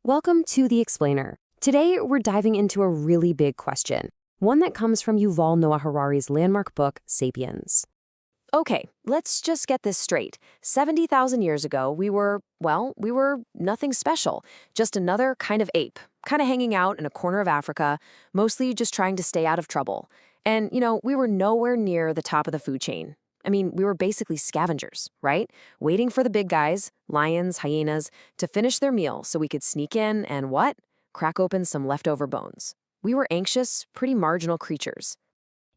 Welcome to The Explainer. Today, we're diving into a really big question, one that comes from Yuval Noah Harari's landmark book, Sapiens. Okay, let's just get this straight. 70,000 years ago, we were nothing special, just another kind of ape, kind of hanging out in a corner of Africa, mostly just trying to stay out of trouble. And, we were nowhere near the top of the food chain. I mean, we were basically scavengers, right? Waiting for the big guys, lions, hyenas, to finish their meal so we could sneak in and what? Crack open some leftover bones. We were anxious, pretty marginal creatures.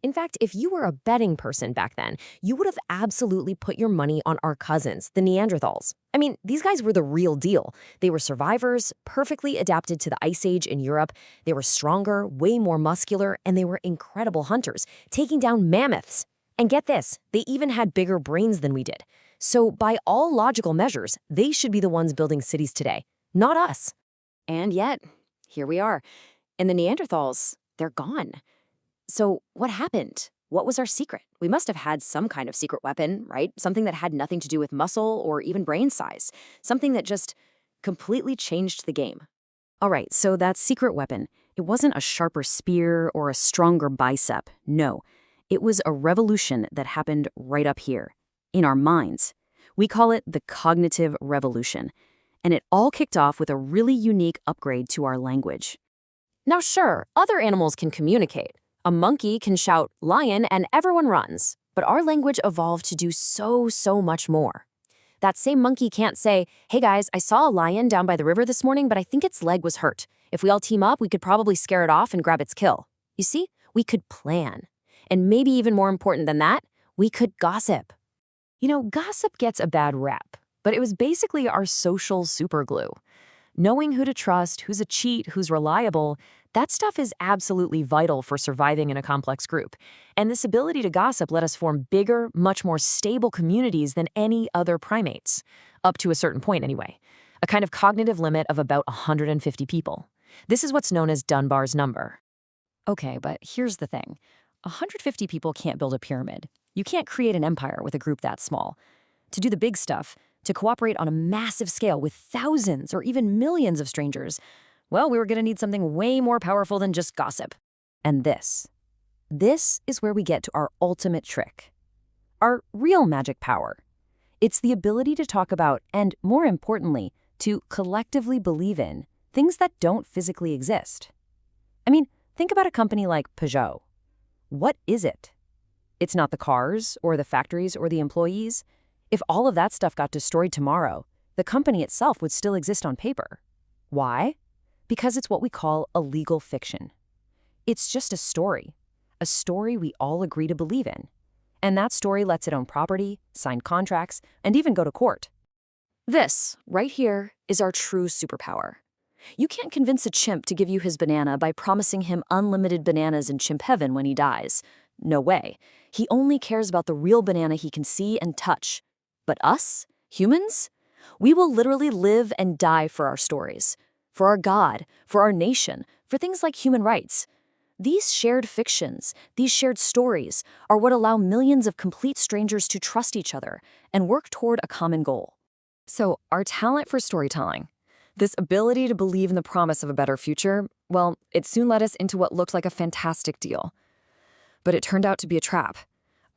In fact, if you were a betting person back then, you would have absolutely put your money on our cousins, the Neanderthals. I mean, these guys were the real deal. They were survivors, perfectly adapted to the Ice Age in Europe. They were stronger, way more muscular, and they were incredible hunters, taking down mammoths. And get this, they even had bigger brains than we did. So by all logical measures, they should be the ones building cities today, not us. And yet, here we are. And the Neanderthals, they're gone. So what happened? What was our secret? We must have had some kind of secret weapon, right? Something that had nothing to do with muscle or even brain size. Something that just completely changed the game. All right, so that secret weapon, it wasn't a sharper spear or a stronger bicep. No, it was a revolution that happened right up here, in our minds. We call it the cognitive revolution. And it all kicked off with a really unique upgrade to our language. Now sure, other animals can communicate. A monkey can shout lion and everyone runs. But our language evolved to do so much more. That same monkey can't say, hey guys, I saw a lion down by the river this morning, but I think its leg was hurt. If we all team up, we could probably scare it off and grab its kill. You see, we could plan. And maybe even more important than that, we could gossip. Gossip gets a bad rap, but it was basically our social superglue. Knowing who to trust, who's a cheat, who's reliable, that stuff is absolutely vital for surviving in a complex group. And this ability to gossip let us form bigger, much more stable communities than any other primates. Up to a certain point anyway. A kind of cognitive limit of about 150 people. This is what's known as Dunbar's number. Okay, but here's the thing. 150 people can't build a pyramid. You can't create an empire with a group that small. To do the big stuff, to cooperate on a massive scale with thousands or even millions of strangers, well, we were going to need something way more powerful than just gossip. And this is where we get to our ultimate trick. Our real magic power. It's the ability to talk about, and more importantly, to collectively believe in, things that don't physically exist. I mean, think about a company like Peugeot. What is it? It's not the cars, or the factories, or the employees. If all of that stuff got destroyed tomorrow, the company itself would still exist on paper. Why? Because it's what we call a legal fiction. It's just a story we all agree to believe in. And that story lets it own property, sign contracts, and even go to court. This, right here, is our true superpower. You can't convince a chimp to give you his banana by promising him unlimited bananas in chimp heaven when he dies. No way. He only cares about the real banana he can see and touch. But us, humans, we will literally live and die for our stories. For our God, for our nation, for things like human rights. These shared fictions, these shared stories, are what allow millions of complete strangers to trust each other and work toward a common goal. So our talent for storytelling, this ability to believe in the promise of a better future, well, it soon led us into what looked like a fantastic deal. But it turned out to be a trap.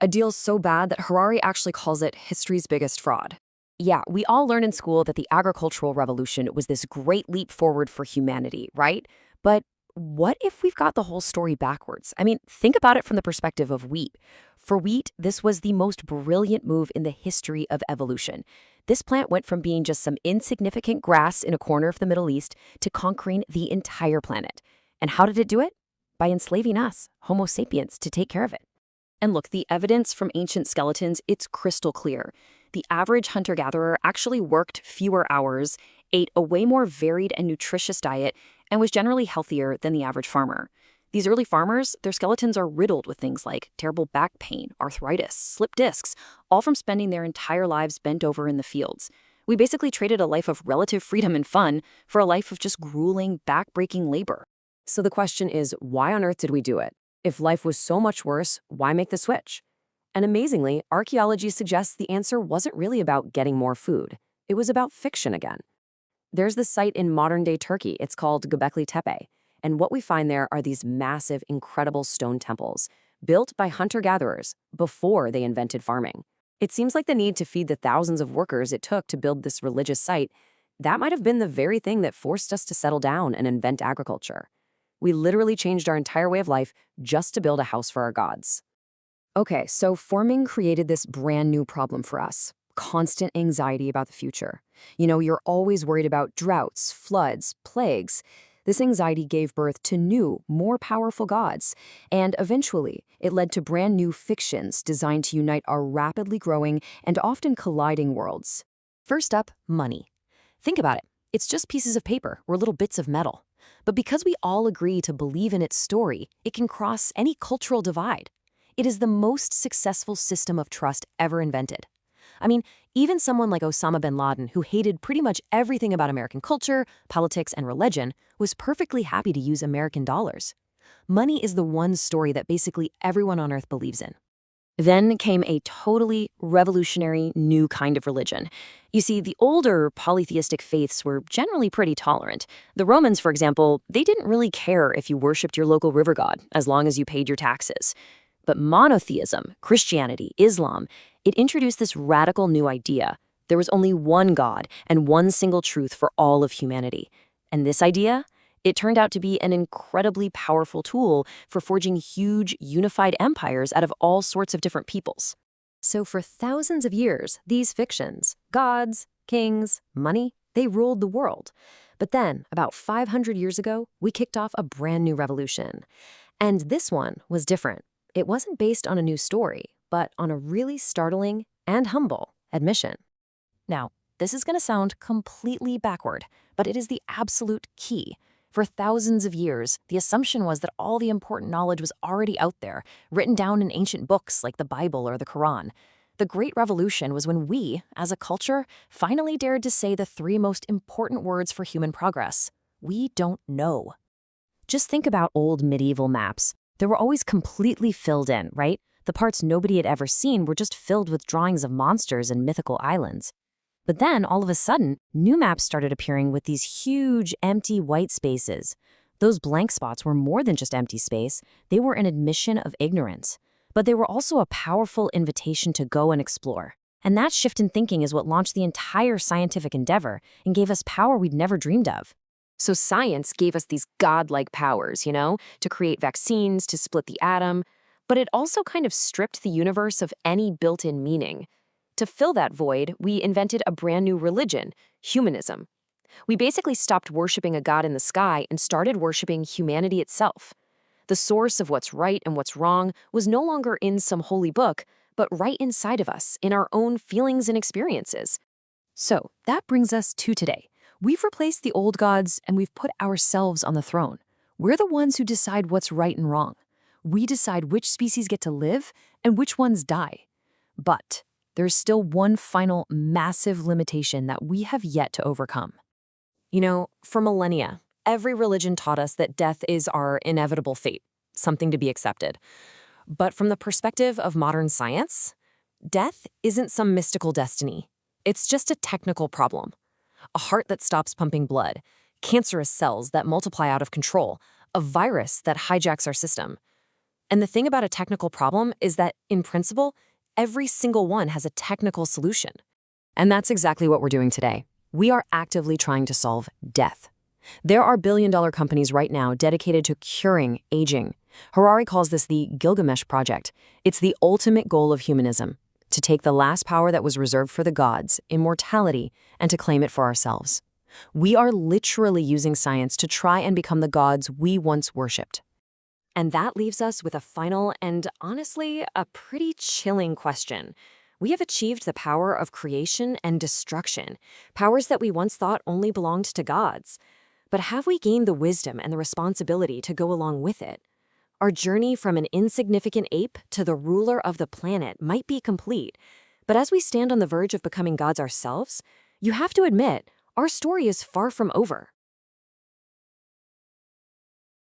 A deal so bad that Harari actually calls it history's biggest fraud. Yeah, we all learned in school that the agricultural revolution was this great leap forward for humanity, right? But what if we've got the whole story backwards? I mean, think about it from the perspective of wheat. For wheat, this was the most brilliant move in the history of evolution. This plant went from being just some insignificant grass in a corner of the Middle East to conquering the entire planet. And how did it do it? By enslaving us, Homo sapiens, to take care of it. And look, the evidence from ancient skeletons, it's crystal clear. The average hunter-gatherer actually worked fewer hours, ate a way more varied and nutritious diet, and was generally healthier than the average farmer. These early farmers, their skeletons are riddled with things like terrible back pain, arthritis, slipped discs, all from spending their entire lives bent over in the fields. We basically traded a life of relative freedom and fun for a life of just grueling, back-breaking labor. So the question is, why on earth did we do it? If life was so much worse, why make the switch? And amazingly, archaeology suggests the answer wasn't really about getting more food. It was about fiction again. There's this site in modern-day Turkey. It's called Göbekli Tepe. And what we find there are these massive, incredible stone temples built by hunter-gatherers before they invented farming. It seems like the need to feed the thousands of workers it took to build this religious site, that might have been the very thing that forced us to settle down and invent agriculture. We literally changed our entire way of life just to build a house for our gods. Okay, so farming created this brand new problem for us. Constant anxiety about the future. You're always worried about droughts, floods, plagues. This anxiety gave birth to new, more powerful gods, and eventually, it led to brand new fictions designed to unite our rapidly growing and often colliding worlds. First up, money. Think about it. It's just pieces of paper or little bits of metal. But because we all agree to believe in its story, it can cross any cultural divide. It is the most successful system of trust ever invented. I mean, even someone like Osama bin Laden, who hated pretty much everything about American culture, politics, and religion, was perfectly happy to use American dollars. Money is the one story that basically everyone on Earth believes in. Then came a totally revolutionary new kind of religion. You see, the older polytheistic faiths were generally pretty tolerant. The Romans, for example, they didn't really care if you worshipped your local river god, as long as you paid your taxes. But monotheism, Christianity, Islam, it introduced this radical new idea. There was only one God and one single truth for all of humanity. And this idea, it turned out to be an incredibly powerful tool for forging huge, unified empires out of all sorts of different peoples. So for thousands of years, these fictions, gods, kings, money, they ruled the world. But then, about 500 years ago, we kicked off a brand new revolution. And this one was different. It wasn't based on a new story, but on a really startling and humble admission. Now, this is going to sound completely backward, but it is the absolute key. For thousands of years, the assumption was that all the important knowledge was already out there, written down in ancient books like the Bible or the Quran. The Great Revolution was when we, as a culture, finally dared to say the three most important words for human progress. We don't know. Just think about old medieval maps. They were always completely filled in, right? The parts nobody had ever seen were just filled with drawings of monsters and mythical islands. But then, all of a sudden, new maps started appearing with these huge, empty white spaces. Those blank spots were more than just empty space. They were an admission of ignorance. But they were also a powerful invitation to go and explore. And that shift in thinking is what launched the entire scientific endeavor and gave us power we'd never dreamed of. So science gave us these godlike powers, to create vaccines, to split the atom, but it also kind of stripped the universe of any built-in meaning. To fill that void, we invented a brand new religion, humanism. We basically stopped worshiping a god in the sky and started worshiping humanity itself. The source of what's right and what's wrong was no longer in some holy book, but right inside of us, in our own feelings and experiences. So that brings us to today. We've replaced the old gods and we've put ourselves on the throne. We're the ones who decide what's right and wrong. We decide which species get to live and which ones die. But there's still one final massive limitation that we have yet to overcome. For millennia, every religion taught us that death is our inevitable fate, something to be accepted. But from the perspective of modern science, death isn't some mystical destiny. It's just a technical problem. A heart that stops pumping blood, cancerous cells that multiply out of control, a virus that hijacks our system. And the thing about a technical problem is that, in principle, every single one has a technical solution. And that's exactly what we're doing today. We are actively trying to solve death. There are billion-dollar companies right now dedicated to curing aging. Harari calls this the Gilgamesh Project. It's the ultimate goal of humanism, to take the last power that was reserved for the gods, immortality, and to claim it for ourselves. We are literally using science to try and become the gods we once worshipped. And that leaves us with a final and, honestly, a pretty chilling question. We have achieved the power of creation and destruction, powers that we once thought only belonged to gods. But have we gained the wisdom and the responsibility to go along with it? Our journey from an insignificant ape to the ruler of the planet might be complete. But as we stand on the verge of becoming gods ourselves, you have to admit, our story is far from over.